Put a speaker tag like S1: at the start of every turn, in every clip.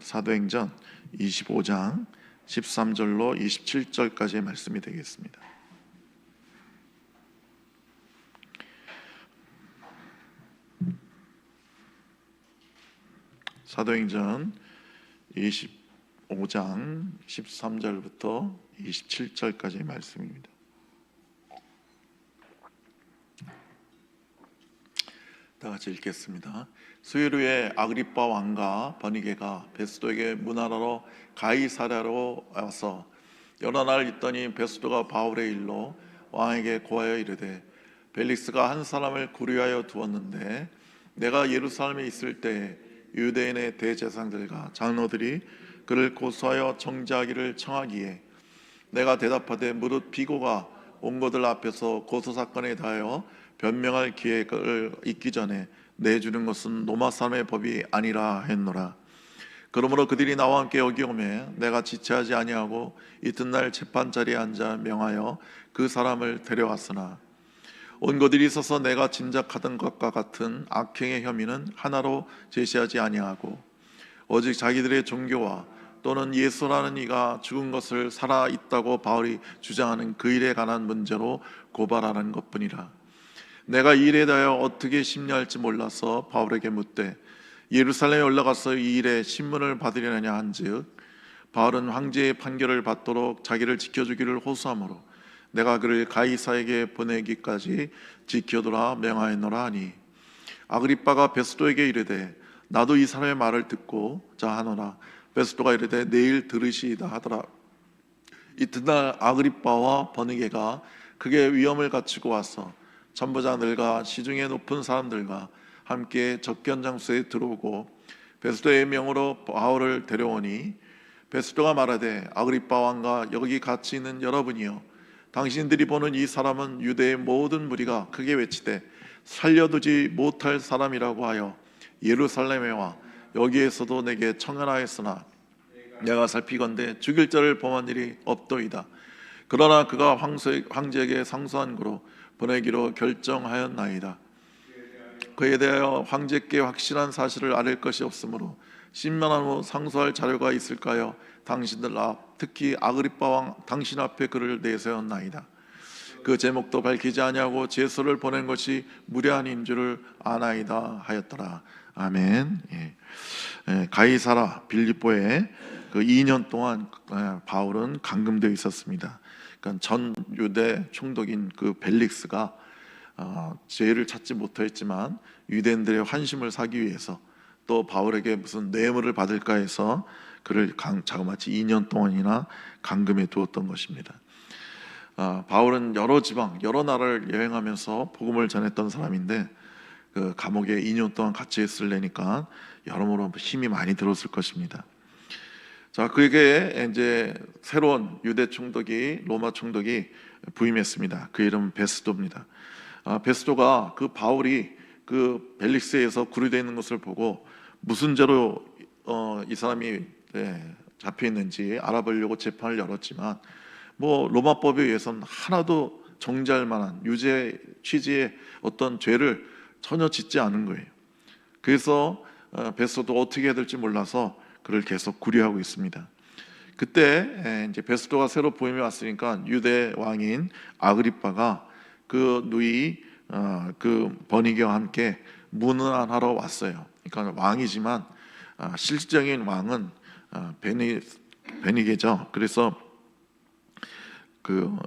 S1: 사도행전 25장 13절로 27절까지의 말씀이 되겠습니다. 사도행전 25장 13절부터 27절까지의 말씀입니다. 다 같이 읽겠습니다. 수요일에 아그리빠 왕과 버니게가 베스도에게 문하러 가이사랴로 와서 여러 날 있더니 베스도가 바울의 일로 왕에게 고하여 이르되, 벨릭스가 한 사람을 구류하여 두었는데 내가 예루살렘에 있을 때에 유대인의 대제사장들과 장로들이 그를 고소하여 정죄하기를 청하기에 내가 대답하되, 무릇 피고가 원고들 앞에서 고소사건에 대하여 변명할 기회를 있기 전에 내주는 것은 로마 사람의 법이 아니라 했노라. 그러므로 그들이 나와 함께 여기 오매 내가 지체하지 아니하고 이튿날 재판자리에 앉아 명하여 그 사람을 데려왔으나 원고들이 있어서 내가 짐작하던 것과 같은 악행의 혐의는 하나로 제시하지 아니하고 오직 자기들의 종교와 또는 예수라는 이가 죽은 것을 살아 있다고 바울이 주장하는 그 일에 관한 문제로 고발하는 것뿐이라. 내가 이 일에 대하여 어떻게 심리할지 몰라서 바울에게 묻되, 예루살렘에 올라가서 이 일에 신문을 받으려느냐 한즉, 바울은 황제의 판결을 받도록 자기를 지켜주기를 호소하므로 내가 그를 가이사에게 보내기까지 지켜두라 명하였노라 하니, 아그리빠가 베스도에게 이르되, 나도 이 사람의 말을 듣고 자 하노라. 베스도가 이르되, 내일 들으시이다 하더라. 이튿날 아그리빠와 버니게가 크게 위험을 갖추고 와서 천부장들과 시중에 높은 사람들과 함께 접견 장소에 들어오고 베스도의 명으로 바울을 데려오니, 베스도가 말하되, 아그리빠 왕과 여기 같이 있는 여러분이여, 당신들이 보는 이 사람은 유대의 모든 무리가 크게 외치되 살려두지 못할 사람이라고 하여 예루살렘에 와 여기에서도 내게 청하였으나 내가 살피건대 죽일 자를 범한 일이 없도이다. 그러나 그가 황제에게 상소한 고로 보내기로 결정하였나이다. 그에 대하여 황제께 확실한 사실을 알릴 것이 없으므로 신문한 후 상소할 자료가 있을까요? 당신들 앞, 특히 아그리빠 왕 당신 앞에 그를 내세웠나이다. 그 제목도 밝히지 아니하고 제소를 보낸 것이 무례한 줄을 아나이다 하였더라. 아멘. 가이사라 빌립보에 그 2년 동안 바울은 감금되어 있었습니다. 그러니까 전 유대 총독인 그 벨릭스가 죄를 찾지 못했지만 유대인들의 환심을 사기 위해서 또 바울에게 무슨 뇌물을 받을까 해서 그를 자그마치 2년 동안이나 감금해 두었던 것입니다. 바울은 여러 지방, 여러 나라를 여행하면서 복음을 전했던 사람인데 그 감옥에 2년 동안 같이 있으려니까 여러모로 힘이 많이 들었을 것입니다. 자, 그에게 이제 새로운 유대 총독이, 로마 총독이 부임했습니다. 그 이름은 베스도입니다. 베스도가 그 바울이 그 벨릭스에서 구류되어 있는 것을 보고 무슨 죄로 이 사람이 잡혀 있는지 알아보려고 재판을 열었지만 뭐 로마법에 의해서는 하나도 정죄할 만한 유죄 취지의 어떤 죄를 전혀 짓지 않은 거예요. 그래서 베스도도 어떻게 해야 될지 몰라서 그를 계속 구류하고 있습니다. 그때 이제 베스도가 새로 부임해 왔으니까 유대 왕인 아그리빠가 그 누이 그 버니게와 함께 문안하러 왔어요. 그러니까 왕이지만 실질적인 왕은 베니게죠. 그래서 그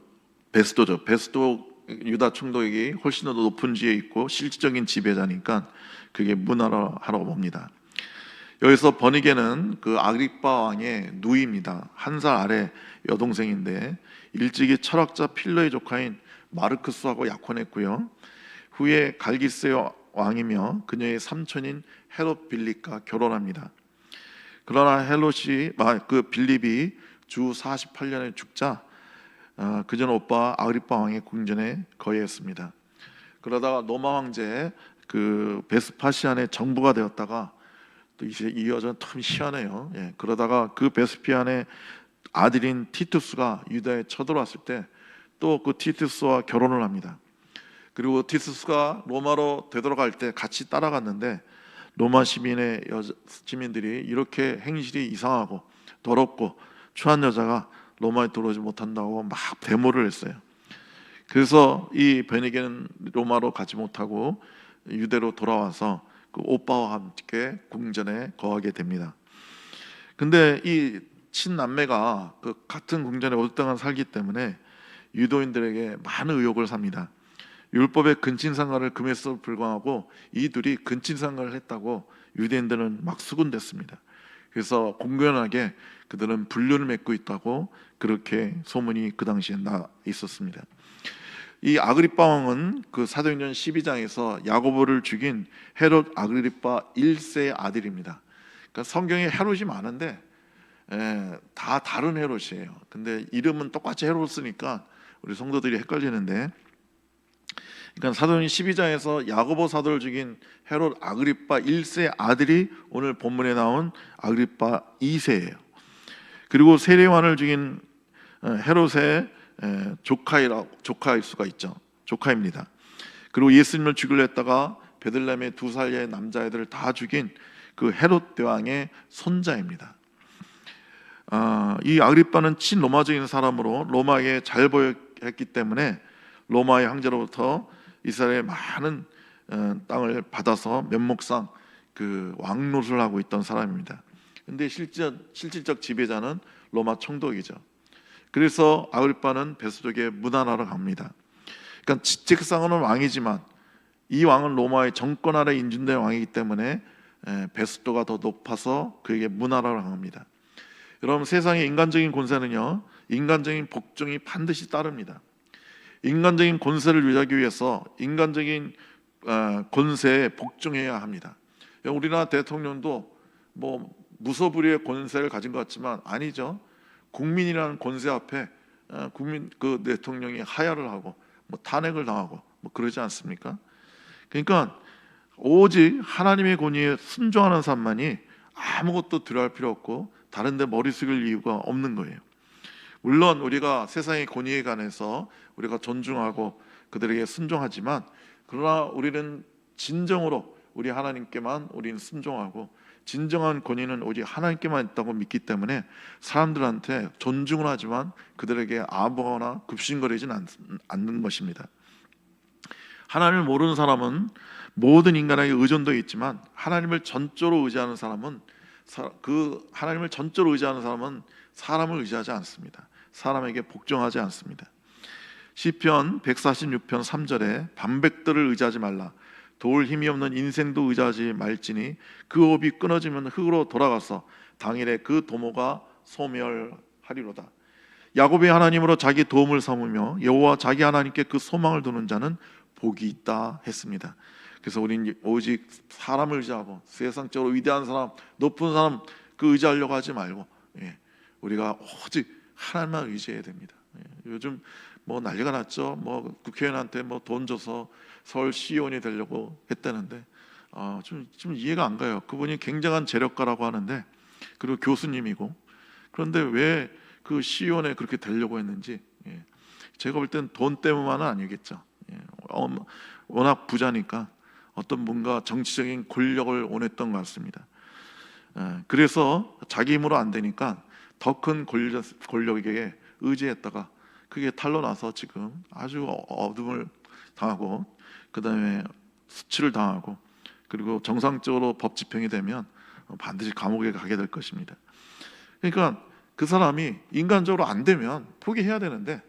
S1: 베스도죠. 베스도 유다 총독이 훨씬 더 높은 지에 있고 실질적인 지배자니까 그게 문하러 옵니다. 여기서 버니게는 그 아그리빠 왕의 누이입니다. 한 살 아래 여동생인데 일찍이 철학자 필로의 조카인 마르크스하고 약혼했고요. 후에 갈기스 왕이며 그녀의 삼촌인 헤롯 빌립과 결혼합니다. 그러나 그 빌립이 주 48년에 죽자 그전 오빠 아그리빠 왕의 궁전에 거예했습니다. 그러다가 로마 황제 그 베스파시안의 정부가 되었다가 또 이제 이 여자는 참 희한해요. 그러다가 그 베스피안의 아들인 티투스가 유다에 쳐들어왔을 때 또 그 티투스와 결혼을 합니다. 그리고 티투스가 로마로 되돌아갈 때 같이 따라갔는데 로마 시민들이 이렇게 행실이 이상하고 더럽고 추한 여자가 로마에 들어오지 못한다고 막 데모를 했어요. 그래서 이 베니게는 로마로 가지 못하고 유대로 돌아와서 그 오빠와 함께 궁전에 거하게 됩니다. 근데 이 친남매가 그 같은 궁전에 오랫동안 살기 때문에 유도인들에게 많은 의혹을 삽니다. 율법의 근친상간을 금했음에도 불구하고 이 둘이 근친상간을 했다고 유대인들은 막 수군댔습니다. 그래서 공공연하게 그들은 불륜을 맺고 있다고 그렇게 소문이 그 당시에 나 있었습니다. 이 아그리빠 왕은 그 사도행전 12장에서 야고보를 죽인 헤롯 아그리빠 1세의 아들입니다. 그러니까 성경에 헤롯이 많은데 다 다른 헤롯이에요. 근데 이름은 똑같이 헤롯 쓰니까 우리 성도들이 헷갈리는데, 그러니까 사도행전 12장에서 야고보 사도를 죽인 헤롯 아그리빠 1세의 아들이 오늘 본문에 나온 아그리빠 2세예요. 그리고 세례요한을 죽인 헤롯의 조카일 수가 있죠. 조카입니다. 그리고 예수님을 죽이려 했다가 베들레헴의 2살의 남자애들을 다 죽인 그 헤롯 대왕의 손자입니다. 이 아그리빠는 친로마적인 사람으로 로마에 잘 보였기 때문에 로마의 황제로부터 이스라엘의 많은 땅을 받아서 면목상 그 왕노릇을 하고 있던 사람입니다. 근데 실질적 지배자는 로마 총독이죠. 그래서 아그리빠는 베스도에게 문안하러 갑니다. 그러니까 직책상으로는 왕이지만 이 왕은 로마의 정권 아래 인준된 왕이기 때문에 베스도가 더 높아서 그에게 문안하러 갑니다. 여러분, 세상의 인간적인 권세는요, 인간적인 복종이 반드시 따릅니다. 인간적인 권세를 유지하기 위해서 인간적인 권세에 복종해야 합니다. 우리나라 대통령도 뭐 무소불위의 권세를 가진 것 같지만 아니죠. 국민이라는 권세 앞에 국민 그 대통령이 하야를 하고 뭐 탄핵을 당하고 뭐 그러지 않습니까? 그러니까 오직 하나님의 권위에 순종하는 사람만이 아무것도 두려워할 필요 없고 다른 데 머리 숙일 이유가 없는 거예요. 물론 우리가 세상의 권위에 관해서 우리가 존중하고 그들에게 순종하지만, 그러나 우리는 진정으로 우리 하나님께만 우리는 순종하고 진정한 권위는 오직 하나님께만 있다고 믿기 때문에 사람들한테 존중을 하지만 그들에게 아부하거나 급신거리지는 않는 것입니다. 하나님을 모르는 사람은 모든 인간에게 의존도 있지만 하나님을 전적으로 의지하는 사람은 하나님을 전적으로 의지하는 사람은 사람을 의지하지 않습니다. 사람에게 복종하지 않습니다. 시편 146편 3절에 반백들을 의지하지 말라. 도울 힘이 없는 인생도 의지하지 말지니 그 호흡이 끊어지면 흙으로 돌아가서 당일에 그 도모가 소멸하리로다. 야곱의 하나님으로 자기 도움을 삼으며 여호와 자기 하나님께 그 소망을 두는 자는 복이 있다 했습니다. 그래서 우리는 오직 사람을 의지하고 세상적으로 위대한 사람, 높은 사람 그 의지하려고 하지 말고 우리가 오직 하나님만 의지해야 됩니다. 요즘 뭐 난리가 났죠. 뭐 국회의원한테 뭐 돈 줘서 서울 시의원이 되려고 했다는데 좀 이해가 안 가요. 그분이 굉장한 재력가라고 하는데, 그리고 교수님이고, 그런데 왜 그 시의원에 그렇게 되려고 했는지 제가 볼 땐 돈 때문만은 아니겠죠. 워낙 부자니까 어떤 뭔가 정치적인 권력을 원했던 것 같습니다. 그래서 자기 힘으로 안 되니까 더 큰 권력에게 의지했다가 그게 탄로나서 지금 아주 어둠을 당하고 그 다음에 수치를 당하고 그리고 정상적으로 법 집행이 되면 반드시 감옥에 가게 될 것입니다. 그러니까 그 사람이 인간적으로 안 되면 포기해야 되는데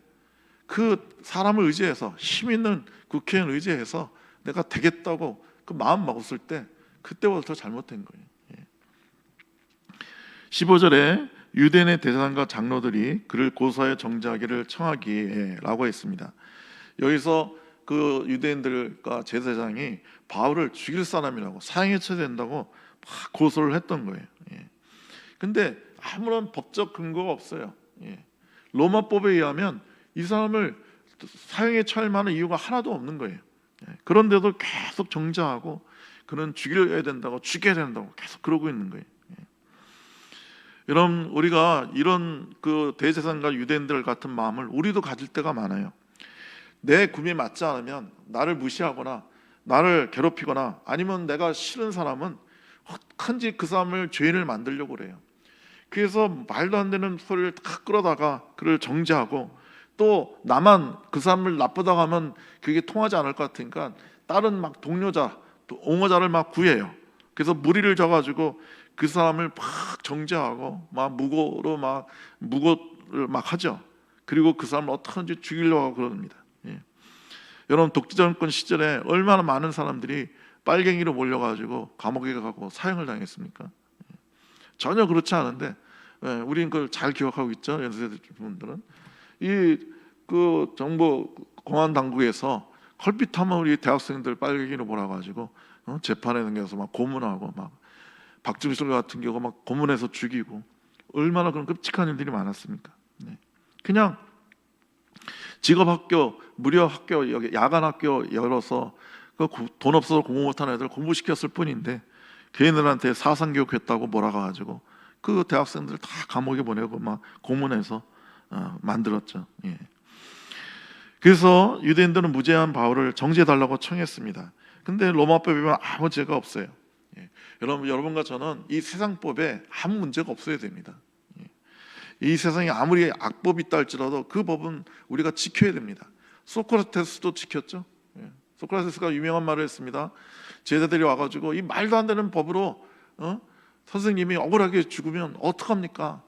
S1: 그 사람을 의지해서, 힘 있는 국회의원 의지해서 내가 되겠다고 그 마음 먹었을 때 그때부터 잘못된 거예요. 15절에 유대인의 대제사장과 장로들이 그를 고소하여 정죄하기를 청하기에 라고 했습니다. 여기서 그 유대인들과 제사장이 바울을 죽일 사람이라고, 사형에 처해된다고 막 고소를 했던 거예요. 근데 아무런 법적 근거가 없어요. 로마법에 의하면 이 사람을 사형에 처할 만한 이유가 하나도 없는 거예요. 그런데도 계속 정죄하고 그는 죽여야 된다고, 죽여야 된다고 계속 그러고 있는 거예요. 여러분, 우리가 이런 그 대제사장과 유대인들 같은 마음을 우리도 가질 때가 많아요. 내 구미에 맞지 않으면 나를 무시하거나 나를 괴롭히거나 아니면 내가 싫은 사람은 어떡한지 그 사람을 죄인을 만들려고 그래요. 그래서 말도 안 되는 소리를 다 끌어다가 그를 정죄하고, 또 나만 그 사람을 나쁘다고 하면 그게 통하지 않을 것 같으니까 다른 막 동료자, 또 옹호자를 막 구해요. 그래서 무리를 져가지고 그 사람을 막 정죄하고 막 무고를 막 하죠. 그리고 그 사람을 어떻게든지 죽이려고 그럽니다. 예. 여러분, 독재 정권 시절에 얼마나 많은 사람들이 빨갱이로 몰려가지고 감옥에 가고 사형을 당했습니까? 전혀 그렇지 않은데, 우리는 그걸 잘 기억하고 있죠. 연세대 분들은 그 정부 공안 당국에서 컬핏하면 우리 대학생들 빨갱이로 몰아가지고 재판에 넘겨서 막 고문하고, 막 박정희 같은 경우 막 고문해서 죽이고, 얼마나 그런 끔찍한 일들이 많았습니까? 네. 그냥 직업학교, 무료 학교, 여기 야간 학교 열어서 돈 없어서 공부 못하는 애들 공부시켰을 뿐인데, 걔네들한테 사상교육했다고 몰아가가지고 그 대학생들 다 감옥에 보내고 막 고문해서 만들었죠. 예. 그래서 유대인들은 무죄한 바울을 정죄해달라고 청했습니다. 근데 로마법에 보면 아무 죄가 없어요. 예. 여러분과 저는 이 세상법에 아무 문제가 없어야 됩니다. 예. 이 세상에 아무리 악법이 있다 할지라도 그 법은 우리가 지켜야 됩니다. 소크라테스도 지켰죠. 예. 소크라테스가 유명한 말을 했습니다. 제자들이 와가지고 이 말도 안 되는 법으로 선생님이 억울하게 죽으면 어떡합니까?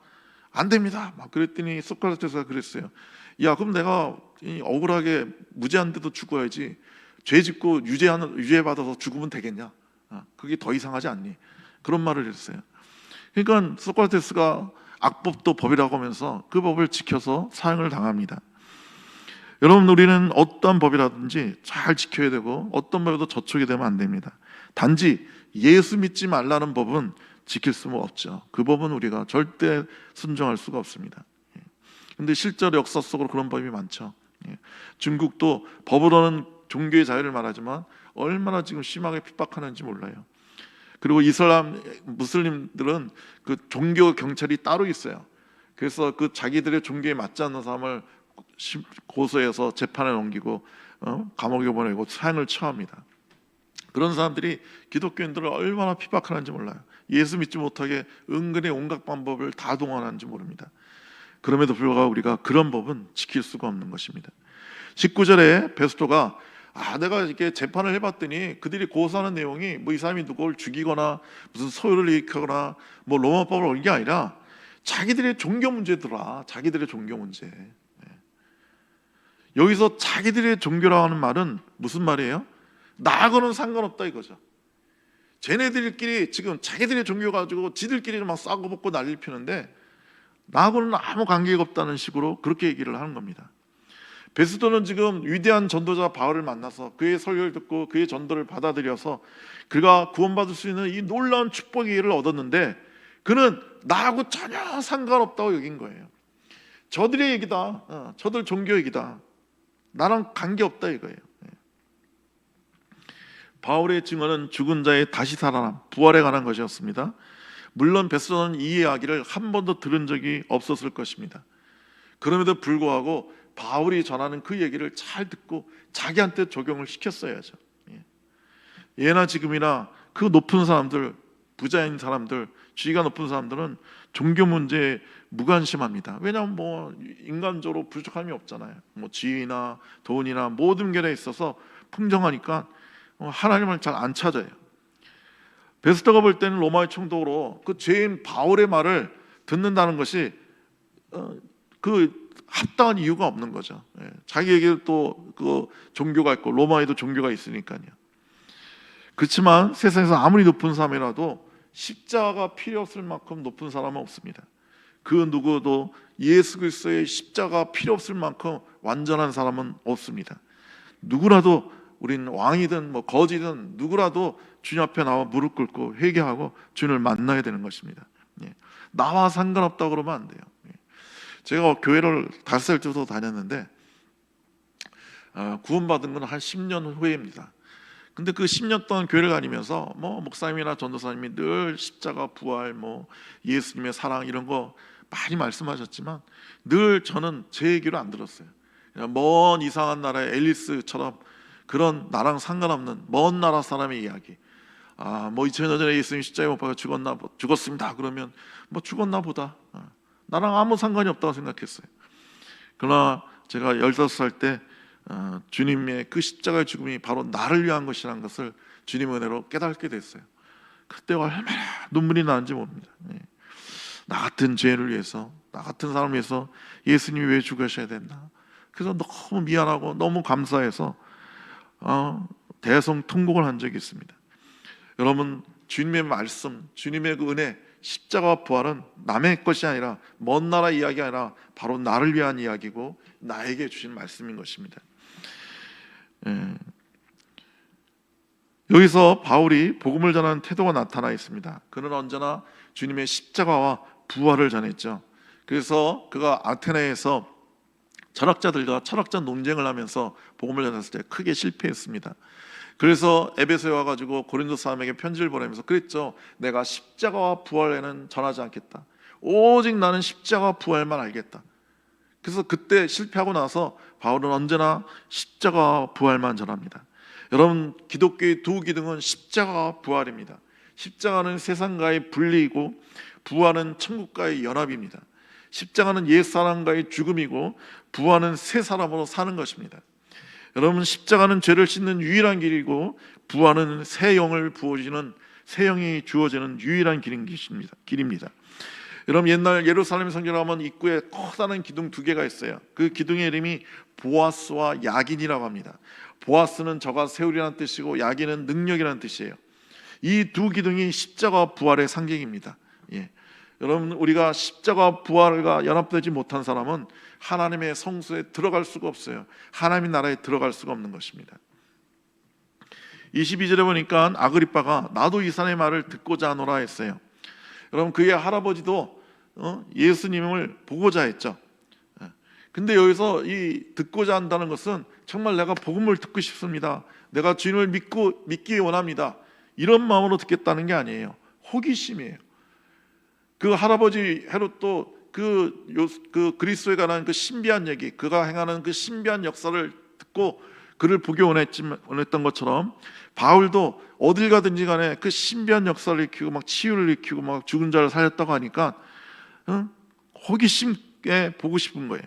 S1: 안 됩니다. 막 그랬더니 소크라테스가 그랬어요. 야, 그럼 내가 억울하게 무죄한데도 죽어야지, 죄 짓고 유죄 받아서 죽으면 되겠냐? 그게 더 이상하지 않니? 그런 말을 했어요. 그러니까 소크라테스가 악법도 법이라고 하면서 그 법을 지켜서 사형을 당합니다. 여러분, 우리는 어떤 법이라든지 잘 지켜야 되고 어떤 법에도 저촉이 되면 안 됩니다. 단지 예수 믿지 말라는 법은 지킬 수는 없죠. 그 법은 우리가 절대 순종할 수가 없습니다. 그런데 실제로 역사 속으로 그런 법이 많죠. 중국도 법으로는 종교의 자유를 말하지만 얼마나 지금 심하게 핍박하는지 몰라요. 그리고 무슬림들은 그 종교 경찰이 따로 있어요. 그래서 그 자기들의 종교에 맞지 않는 사람을 고소해서 재판에 넘기고 감옥에 보내고 사형을 처합니다. 그런 사람들이 기독교인들을 얼마나 핍박하는지 몰라요. 예수 믿지 못하게 은근히 온갖 방법을 다 동원하는지 모릅니다. 그럼에도 불구하고 우리가 그런 법은 지킬 수가 없는 것입니다. 19절에 베스토가 내가 이렇게 재판을 해봤더니 그들이 고소하는 내용이 뭐 이 사람이 누구를 죽이거나 무슨 소유를 일으키거나 뭐 로마법을 어긴 게 아니라 자기들의 종교 문제더라. 자기들의 종교 문제. 여기서 자기들의 종교라고 하는 말은 무슨 말이에요? 나하고는 상관없다 이거죠. 쟤네들끼리 지금 자기들의 종교 가지고 지들끼리 막 싸고 먹고 난리를 피는데 나하고는 아무 관계가 없다는 식으로 그렇게 얘기를 하는 겁니다. 베스도는 지금 위대한 전도자 바울을 만나서 그의 설교를 듣고 그의 전도를 받아들여서 그가 구원받을 수 있는 이 놀라운 축복의 기회를 얻었는데, 그는 나하고 전혀 상관없다고 여긴 거예요. 저들의 얘기다. 저들 종교 얘기다. 나랑 관계없다 이거예요. 바울의 증언은 죽은 자의 다시 살아남, 부활에 관한 것이었습니다. 물론 베스도는 이 이야기를 한 번도 들은 적이 없었을 것입니다. 그럼에도 불구하고 바울이 전하는 그 얘기를 잘 듣고 자기한테 적용을 시켰어야죠. 예나 지금이나 그 높은 사람들, 부자인 사람들, 지위가 높은 사람들은 종교 문제에 무관심합니다. 왜냐하면 뭐 인간적으로 부족함이 없잖아요. 뭐 지위나 돈이나 모든 결에 있어서 풍성하니까 하나님을 잘 안 찾아요. 베스터가 볼 때는 로마의 총독으로 그 죄인 바울의 말을 듣는다는 것이 그 합당한 이유가 없는 거죠. 자기에게 또 그 종교가 있고 로마에도 종교가 있으니까요. 그렇지만 세상에서 아무리 높은 사람이라도 십자가가 필요 없을 만큼 높은 사람은 없습니다. 그 누구도 예수 그리스도의 십자가가 필요 없을 만큼 완전한 사람은 없습니다. 누구라도, 우리는 왕이든 뭐 거지든 누구라도 주님 앞에 나와 무릎 꿇고 회개하고 주님을 만나야 되는 것입니다. 나와 상관없다고 그러면 안 돼요. 제가 교회를 5살 때부터 다녔는데 구원받은 건 한 10년 후에입니다. 근데 그 10년 동안 교회를 다니면서 뭐 목사님이나 전도사님이 늘 십자가, 부활, 뭐 예수님의 사랑 이런 거 많이 말씀하셨지만 늘 저는 제 얘기를 안 들었어요. 그냥 먼 이상한 나라의 앨리스처럼 그런 나랑 상관없는 먼 나라 사람의 이야기, 뭐 2000년 전에 예수님 십자가에 못 박혀 죽었습니다. 그러면 뭐 죽었나 보다. 나랑 아무 상관이 없다고 생각했어요. 그러나 제가 15살 때 주님의 그 십자가의 죽음이 바로 나를 위한 것이라는 것을 주님 은혜로 깨닫게 됐어요. 그때 얼마나 눈물이 나는지 모릅니다. 나 같은 죄를 위해서, 나 같은 사람을 위해서 예수님이 왜 죽으셔야 됐나. 그래서 너무 미안하고 너무 감사해서 대성통곡을 한 적이 있습니다. 여러분, 주님의 말씀, 주님의 그 은혜, 십자가와 부활은 남의 것이 아니라 먼 나라 이야기 아니라 바로 나를 위한 이야기고 나에게 주신 말씀인 것입니다. 여기서 바울이 복음을 전하는 태도가 나타나 있습니다. 그는 언제나 주님의 십자가와 부활을 전했죠. 그래서 그가 아테네에서 철학자들과 철학자 논쟁을 하면서 복음을 전했을 때 크게 실패했습니다. 그래서 에베소에 와가지고 고린도 사람에게 편지를 보내면서 그랬죠. 내가 십자가와 부활에는 전하지 않겠다. 오직 나는 십자가와 부활만 알겠다. 그래서 그때 실패하고 나서 바울은 언제나 십자가와 부활만 전합니다. 여러분, 기독교의 두 기둥은 십자가와 부활입니다. 십자가는 세상과의 분리이고 부활은 천국과의 연합입니다. 십자가는 옛사람과의 죽음이고 부활은 새 사람으로 사는 것입니다. 여러분, 십자가는 죄를 씻는 유일한 길이고 부활은 새 영을 부어주는, 새 영이 주어지는 유일한 길입니다. 여러분, 옛날 예루살렘 성전에 가면 입구에 커다란 기둥 두 개가 있어요. 그 기둥의 이름이 보아스와 야긴이라고 합니다. 보아스는 저가 세울이라는 뜻이고 야긴은 능력이라는 뜻이에요. 이 두 기둥이 십자가와 부활의 상징입니다. 여러분, 우리가 십자가와 부활과 연합되지 못한 사람은 하나님의 성소에 들어갈 수가 없어요. 하나님의 나라에 들어갈 수가 없는 것입니다. 22절에 보니까 아그리빠가 나도 이 사람의 말을 듣고자 하노라 했어요. 여러분, 그의 할아버지도 예수님을 보고자 했죠. 근데 여기서 이 듣고자 한다는 것은 정말 내가 복음을 듣고 싶습니다, 내가 주님을 믿기 원합니다, 이런 마음으로 듣겠다는 게 아니에요. 호기심이에요. 그 할아버지 헤롯도 그 그리스도에 관한 그 신비한 얘기, 그가 행하는 그 신비한 역사를 듣고 그를 보기 원했던 것처럼 바울도 어딜 가든지 간에 그 신비한 역사를 일으키고 막 치유를 일으키고 막 죽은 자를 살렸다고 하니까 호기심에 보고 싶은 거예요.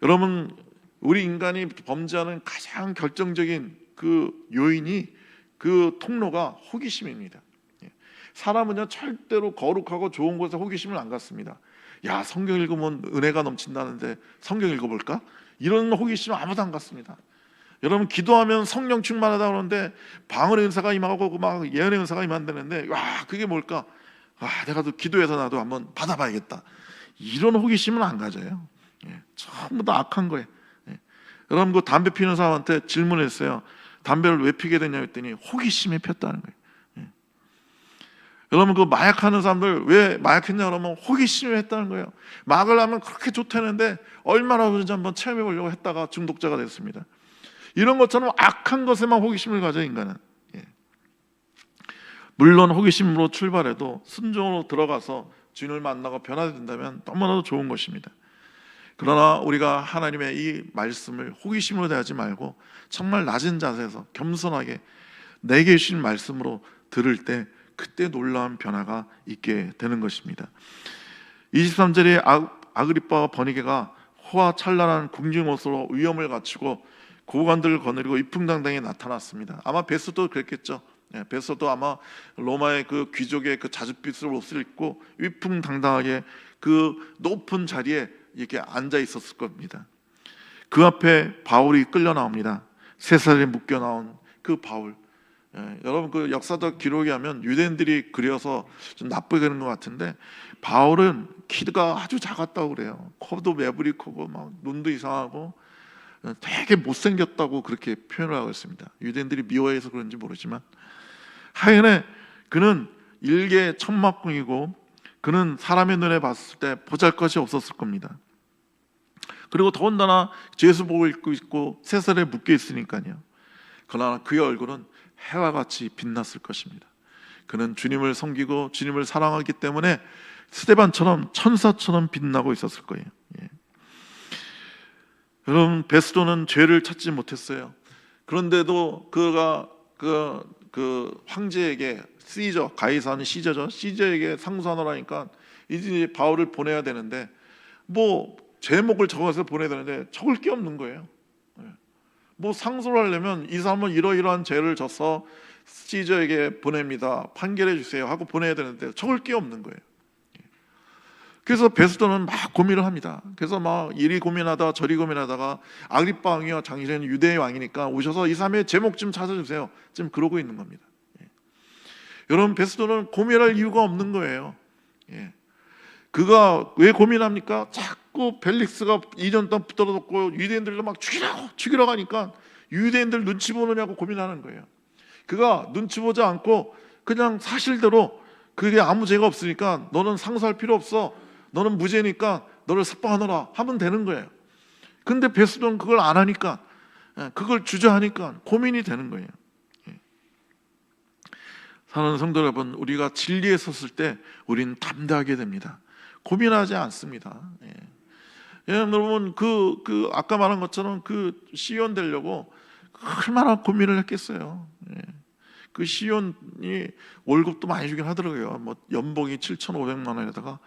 S1: 여러분, 우리 인간이 범죄하는 가장 결정적인 그 요인이, 그 통로가 호기심입니다. 사람은요 절대로 거룩하고 좋은 곳에 호기심을 안 갖습니다. 야, 성경 읽으면 은혜가 넘친다는데 성경 읽어볼까? 이런 호기심은 아무도 안 갖습니다. 여러분, 기도하면 성령 충만하다 그러는데 방언의 은사가 임하고 막 예언의 은사가 임한다는데, 와, 그게 뭘까? 내가 또 기도해서 나도 한번 받아봐야겠다, 이런 호기심은 안 가져요. 전부 다 악한 거예요. 여러분, 그 담배 피우는 사람한테 질문했어요. 담배를 왜 피게 됐냐 했더니 호기심에 폈다는 거예요. 여러분, 그 마약하는 사람들 왜 마약했냐 그러면 호기심에 했다는 거예요. 막을 하면 그렇게 좋다는데 얼마나 그런지 한번 체험해 보려고 했다가 중독자가 됐습니다. 이런 것처럼 악한 것에만 호기심을 가져, 인간은. 물론 호기심으로 출발해도 순종으로 들어가서 주님을 만나고 변화된다면 너무나도 좋은 것입니다. 그러나 우리가 하나님의 이 말씀을 호기심으로 대하지 말고 정말 낮은 자세에서 겸손하게 내게 주신 말씀으로 들을 때 그때 놀라운 변화가 있게 되는 것입니다. 23절에 아그리빠와 버니게가 호화찬란한 궁중옷으로 위엄을 갖추고 고관들을 거느리고 위풍당당히 나타났습니다. 아마 베스도 그랬겠죠. 베스도 아마 로마의 그 귀족의 그 자줏빛을 옷을 입고 위풍당당하게 그 높은 자리에 이렇게 앉아 있었을 겁니다. 그 앞에 바울이 끌려 나옵니다. 세살에 묶여 나온 그 바울. 여러분, 그 역사적 기록에 하면 유대인들이 그려서 좀 나쁘게 그런 것 같은데 바울은 키가 아주 작았다고 그래요. 코도 매부리 크고 막 눈도 이상하고 되게 못생겼다고 그렇게 표현을 하고 있습니다. 유대인들이 미워해서 그런지 모르지만 하여간에 그는 일개 천막궁이고 그는 사람의 눈에 봤을 때 보잘것이 없었을 겁니다. 그리고 더군다나 제수복을 입고 있고 세살에 묶여 있으니까요. 그러나 그의 얼굴은 해와 같이 빛났을 것입니다. 그는 주님을 섬기고 주님을 사랑하기 때문에 스데반처럼 천사처럼 빛나고 있었을 거예요. 여러분, 베스도는 죄를 찾지 못했어요. 그런데도 그가 그 황제에게 시저, 가이사는 시저죠. 시저에게 상소하노라니까 이제 바울을 보내야 되는데 뭐 제목을 적어서 보내야 되는데 적을 게 없는 거예요. 뭐 상소를 하려면 이 사람은 이러이러한 죄를 져서 시저에게 보냅니다. 판결해 주세요 하고 보내야 되는데 적을 게 없는 거예요. 그래서 베스도는 막 고민을 합니다. 그래서 막 이리 고민하다 저리 고민하다가 아그리빠 왕이요, 당시에는 유대의 왕이니까 오셔서 이 사람의 제목 좀 찾아주세요. 지금 그러고 있는 겁니다. 여러분, 베스도는 고민할 이유가 없는 거예요. 그가 왜 고민합니까? 자꾸 벨릭스가 2년 동안 붙들어뒀고 유대인들도 막 죽이러 가니까 유대인들 눈치 보느냐고 고민하는 거예요. 그가 눈치 보지 않고 그냥 사실대로 그게 아무 죄가 없으니까 너는 상소할 필요 없어, 너는 무죄니까 너를 석방하노라 하면 되는 거예요. 근데 베스도는 그걸 안 하니까, 그걸 주저하니까 고민이 되는 거예요. 사랑하는 성도 여러분, 우리가 진리에 섰을 때 우리는 담대하게 됩니다. 고민하지 않습니다. 여러분, 아까 말한 것처럼 그 시온 되려고 얼마나 고민을 했겠어요. 그 시온이 월급도 많이 주긴 하더라고요. 뭐 연봉이 7,500만 원에다가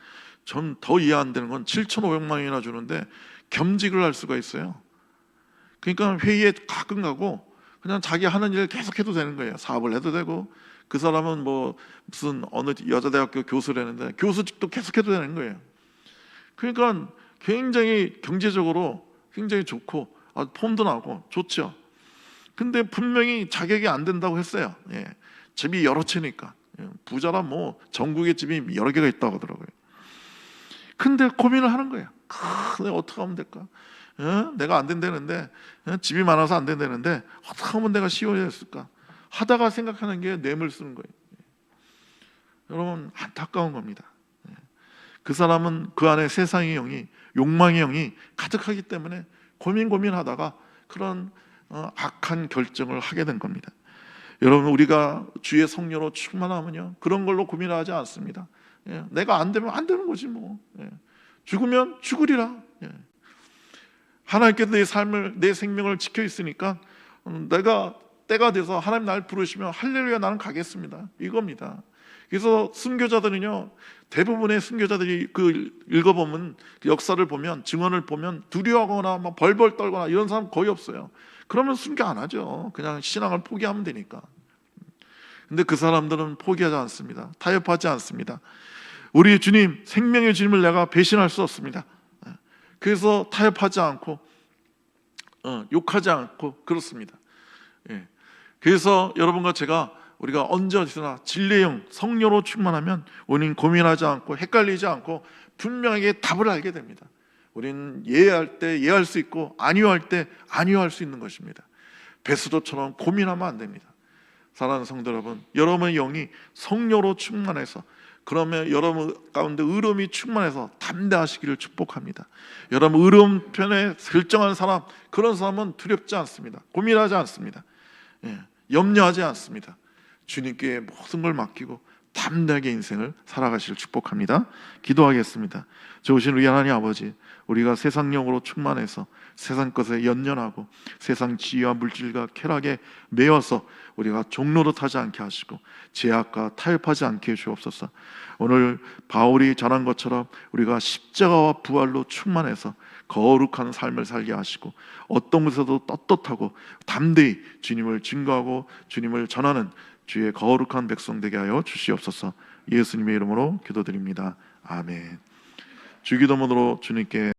S1: 전 더 이해 안 되는 건 7,500만 원이나 주는데 겸직을 할 수가 있어요. 그러니까 회의에 가끔 가고 그냥 자기 하는 일 계속 해도 되는 거예요. 사업을 해도 되고, 그 사람은 뭐 무슨 어느 여자대학교 교수를 했는데 교수직도 계속 해도 되는 거예요. 그러니까 굉장히 경제적으로 굉장히 좋고 폼도 나고 좋죠. 근데 분명히 자격이 안 된다고 했어요. 집이 여러 채니까. 부자라 뭐 전국에 집이 여러 개가 있다고 하더라고요. 근데 고민을 하는 거예요. 내가 어떻게 하면 될까? 내가 안 된다는데, 집이 많아서 안 된다는데 어떻게 하면 내가 쉬워졌을까? 하다가 생각하는 게 뇌물 쓰는 거예요. 여러분, 안타까운 겁니다. 그 사람은 그 안에 세상의 영이, 욕망의 영이 가득하기 때문에 고민하다가 그런 악한 결정을 하게 된 겁니다. 여러분, 우리가 주의 성령으로 충만하면요, 그런 걸로 고민하지 않습니다. 내가 안 되면 안 되는 거지 뭐. 죽으면 죽으리라. 하나님께서 내 삶을, 내 생명을 지켜 있으니까 내가 때가 돼서 하나님 날 부르시면 할렐루야 나는 가겠습니다, 이겁니다. 그래서 순교자들은요, 대부분의 순교자들이 그 읽어보면, 그 역사를 보면, 증언을 보면 두려워하거나 막 벌벌 떨거나 이런 사람 거의 없어요. 그러면 순교 안 하죠. 그냥 신앙을 포기하면 되니까. 근데 그 사람들은 포기하지 않습니다. 타협하지 않습니다. 우리 주님, 생명의 주님을 내가 배신할 수 없습니다. 그래서 타협하지 않고 욕하지 않고 그렇습니다. 그래서 여러분과 제가, 우리가 언제 어디서나 진리의 영, 성령으로 충만하면 우리는 고민하지 않고 헷갈리지 않고 분명하게 답을 알게 됩니다. 우리는 예할 때 예할 수 있고 아니할 때 아니할 수 있는 것입니다. 베스도처럼 고민하면 안 됩니다. 사랑하는 성도 여러분, 여러분의 영이 성령으로 충만해서, 그러면 여러분 가운데 의로움이 충만해서 담대하시기를 축복합니다. 여러분, 의로움 편에 결정한 사람, 그런 사람은 두렵지 않습니다. 고민하지 않습니다. 염려하지 않습니다. 주님께 모든 걸 맡기고 담대하게 인생을 살아가시길 축복합니다. 기도하겠습니다. 좋으신 우리 하나님 아버지, 우리가 세상령으로 충만해서 세상 것에 연연하고 세상 지혜와 물질과 쾌락에 매여서 우리가 종노릇하지 않게 하시고 죄악과 타협하지 않게 해주옵소서. 오늘 바울이 전한 것처럼 우리가 십자가와 부활로 충만해서 거룩한 삶을 살게 하시고 어떤 곳에서도 떳떳하고 담대히 주님을 증거하고 주님을 전하는 주의 거룩한 백성 되게 하여 주시옵소서. 예수님의 이름으로 기도드립니다. 아멘. 주기도문으로 주님께